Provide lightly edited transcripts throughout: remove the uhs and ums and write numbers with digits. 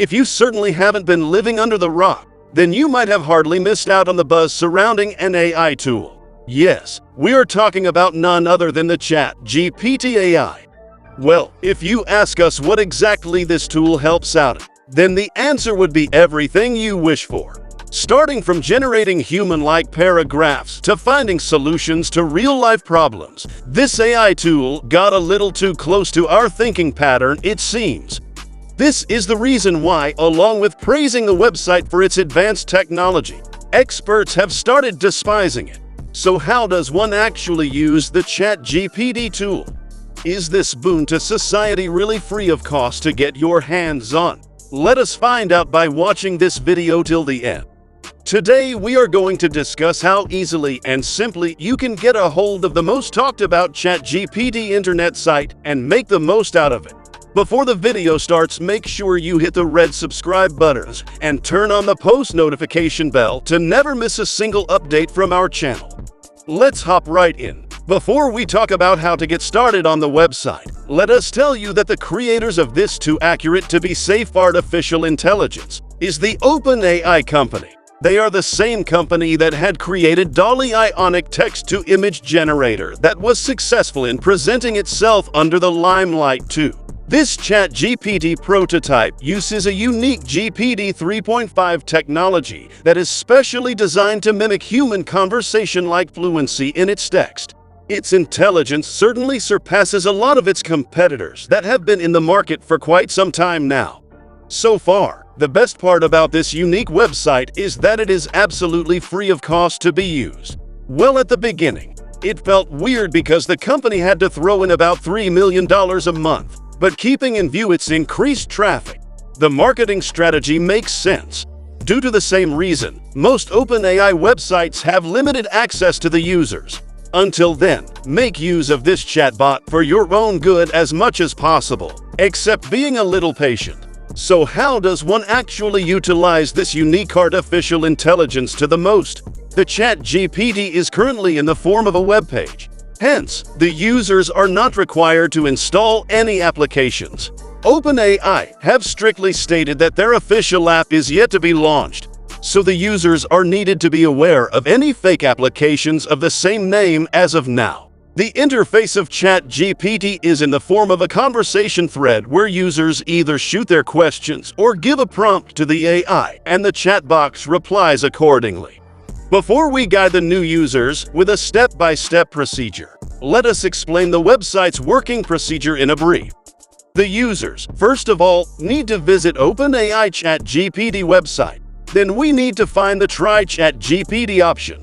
If you certainly haven't been living under the rock, then you might have hardly missed out on the buzz surrounding an AI tool. Yes, we are talking about none other than the ChatGPT AI. Well, if you ask us what exactly this tool helps out, then the answer would be everything you wish for. Starting from generating human-like paragraphs to finding solutions to real-life problems, this AI tool got a little too close to our thinking pattern, it seems. This is the reason why, along with praising the website for its advanced technology, experts have started despising it. So how does one actually use the ChatGPT tool? Is this boon to society really free of cost to get your hands on? Let us find out by watching this video till the end. Today we are going to discuss how easily and simply you can get a hold of the most talked about ChatGPT internet site and make the most out of it. Before the video starts, make sure you hit the red subscribe buttons and turn on the post notification bell to never miss a single update from our channel. Let's hop right in. Before we talk about how to get started on the website, let us tell you that the creators of this too accurate to be safe artificial intelligence is the OpenAI company. They are the same company that had created DALL-E Ionic text-to-image generator that was successful in presenting itself under the limelight too. This ChatGPT prototype uses a unique GPT 3.5 technology that is specially designed to mimic human conversation-like fluency in its text. Its intelligence certainly surpasses a lot of its competitors that have been in the market for quite some time now. So far, the best part about this unique website is that it is absolutely free of cost to be used. Well, at the beginning, it felt weird because the company had to throw in about $3 million a month, but keeping in view its increased traffic, the marketing strategy makes sense. Due to the same reason, most OpenAI websites have limited access to the users. Until then, make use of this chatbot for your own good as much as possible, except being a little patient. So how does one actually utilize this unique artificial intelligence to the most? The ChatGPT is currently in the form of a web page. Hence, the users are not required to install any applications. OpenAI have strictly stated that their official app is yet to be launched, so the users are needed to be aware of any fake applications of the same name as of now. The interface of ChatGPT is in the form of a conversation thread where users either shoot their questions or give a prompt to the AI, and the chat box replies accordingly. Before we guide the new users with a step-by-step procedure, let us explain the website's working procedure in a brief. The users, first of all, need to visit OpenAI ChatGPT website. Then we need to find the Try ChatGPT option.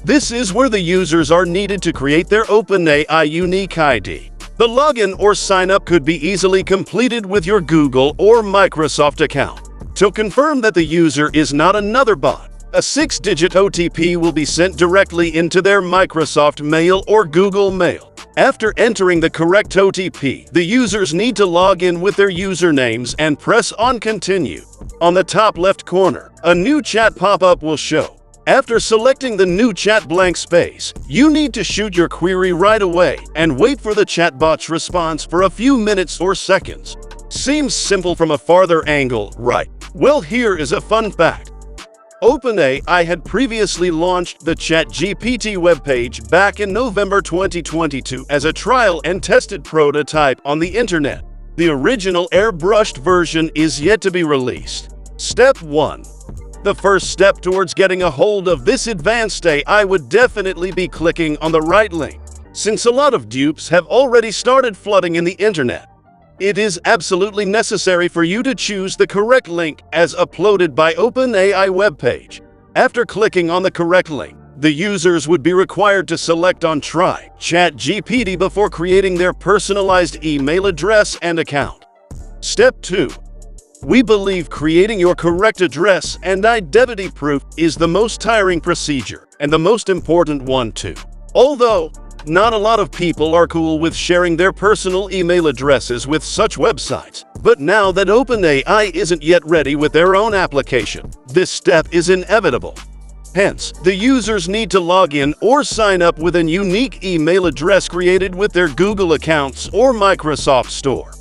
This is where the users are needed to create their OpenAI unique ID. The login or sign up could be easily completed with your Google or Microsoft account. To confirm that the user is not another bot, a 6-digit OTP will be sent directly into their Microsoft Mail or Google Mail. After entering the correct OTP, the users need to log in with their usernames and press on Continue. On the top left corner, a new chat pop-up will show. After selecting the new chat blank space, you need to shoot your query right away and wait for the chatbot's response for a few minutes or seconds. Seems simple from a farther angle, right? Well, here is a fun fact. OpenAI had previously launched the ChatGPT webpage back in November 2022 as a trial and tested prototype on the internet. The original airbrushed version is yet to be released. Step 1. The first step towards getting a hold of this advanced AI would definitely be clicking on the right link, since a lot of dupes have already started flooding in the internet. It is absolutely necessary for you to choose the correct link as uploaded by OpenAI webpage. After clicking on the correct link, the users would be required to select on Try ChatGPT before creating their personalized email address and account. Step 2. We believe creating your correct address and identity proof is the most tiring procedure, and the most important one too. Although, not a lot of people are cool with sharing their personal email addresses with such websites, but now that OpenAI isn't yet ready with their own application, this step is inevitable. Hence, the users need to log in or sign up with a unique email address created with their Google accounts or Microsoft Store.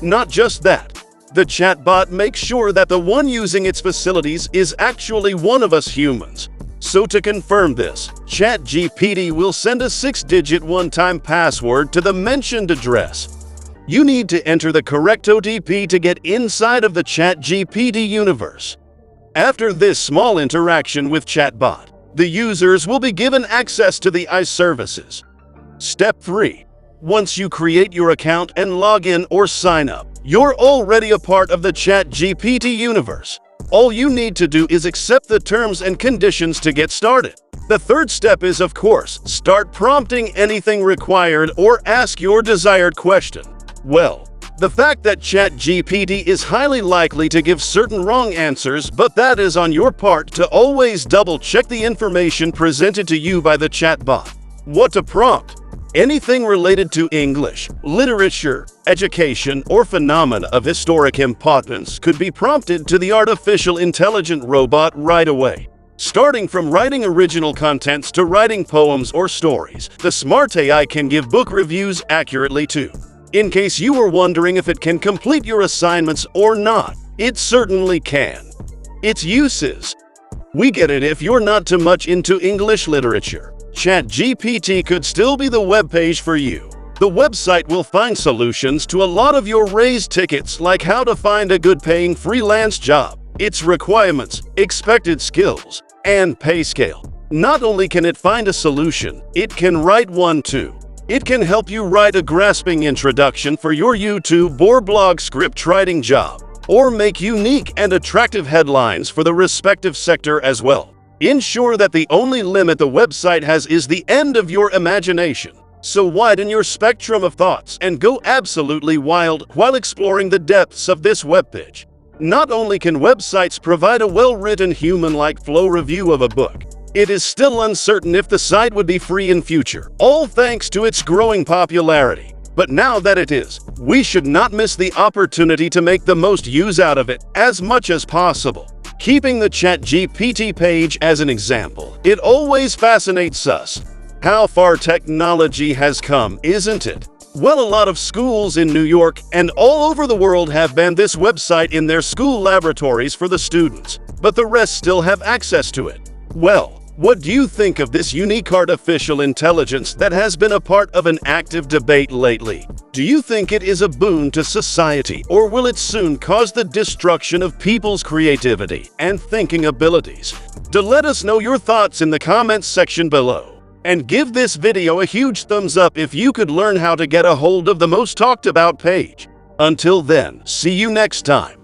Not just that, The chatbot makes sure that the one using its facilities is actually one of us humans. So to confirm this, ChatGPT will send a 6-digit one-time password to the mentioned address. You need to enter the correct OTP to get inside of the ChatGPT universe. After this small interaction with chatbot, the users will be given access to the AI services. Step 3. Once you create your account and log in or sign up, you're already a part of the ChatGPT universe. All you need to do is accept the terms and conditions to get started. The third step is, of course, start prompting anything required or ask your desired question. Well, the fact that ChatGPT is highly likely to give certain wrong answers, but that is on your part to always double-check the information presented to you by the chatbot. What to prompt? Anything related to English, literature, education, or phenomena of historic importance could be prompted to the artificial intelligent robot right away. Starting from writing original contents to writing poems or stories, the smart AI can give book reviews accurately too. In case you were wondering if it can complete your assignments or not, it certainly can. Its uses. We get it if you're not too much into English literature. ChatGPT could still be the web page for you. The website will find solutions to a lot of your raised tickets, like how to find a good paying freelance job, its requirements, expected skills, and pay scale. Not only can it find a solution, it can write one too. It can help you write a grasping introduction for your YouTube or blog script writing job, or make unique and attractive headlines for the respective sector as well. Ensure that the only limit the website has is the end of your imagination. So widen your spectrum of thoughts and go absolutely wild while exploring the depths of this webpage. Not only can websites provide a well-written human-like flow review of a book, it is still uncertain if the site would be free in future, all thanks to its growing popularity. But now that it is, we should not miss the opportunity to make the most use out of it as much as possible. Keeping the ChatGPT page as an example, it always fascinates us. How far technology has come, isn't it? Well, a lot of schools in New York and all over the world have banned this website in their school laboratories for the students, but the rest still have access to it. Well, what do you think of this unique artificial intelligence that has been a part of an active debate lately? Do you think it is a boon to society, or will it soon cause the destruction of people's creativity and thinking abilities? Let us know your thoughts in the comments section below. And give this video a huge thumbs up if you could learn how to get a hold of the most talked about page. Until then, see you next time.